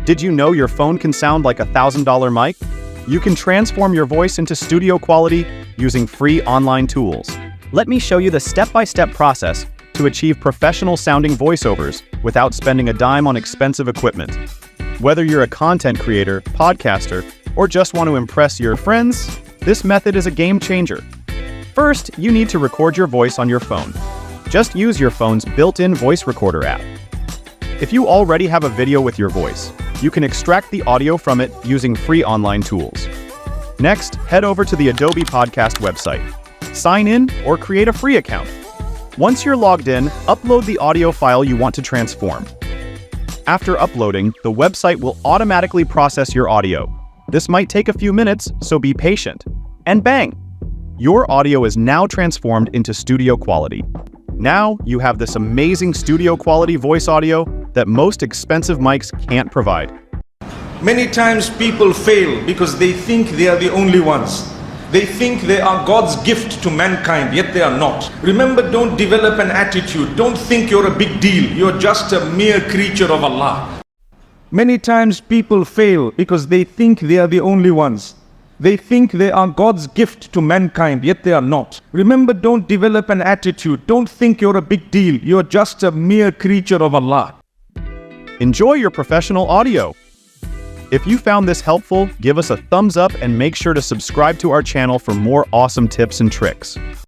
Did you know your phone can sound like a $1,000 mic? You can transform your voice into studio quality using free online tools. Let me show you the step-by-step process to achieve professional-sounding voiceovers without spending a dime on expensive equipment. Whether you're a content creator, podcaster, or just want to impress your friends, this method is a game changer. First, you need to record your voice on your phone. Just use your phone's built-in voice recorder app. If you already have a video with your voice, you can extract the audio from it using free online tools. Next, head over to the Adobe Podcast website. Sign in or create a free account. Once you're logged in, upload the audio file you want to transform. After uploading, the website will automatically process your audio. This might take a few minutes, so be patient. And bang! Your audio is now transformed into studio quality. Now, you have this amazing studio quality voice audio that most expensive mics can't provide. Many times people fail because they think they are the only ones. They think they are God's gift to mankind, yet they are not. Remember, don't develop an attitude. Don't think you're a big deal. You're just a mere creature of Allah. Many times people fail because they think they are the only ones. They think they are God's gift to mankind, yet they are not. Remember, don't develop an attitude. Don't think you're a big deal. You're just a mere creature of Allah. Enjoy your professional audio. If you found this helpful, give us a thumbs up and make sure to subscribe to our channel for more awesome tips and tricks.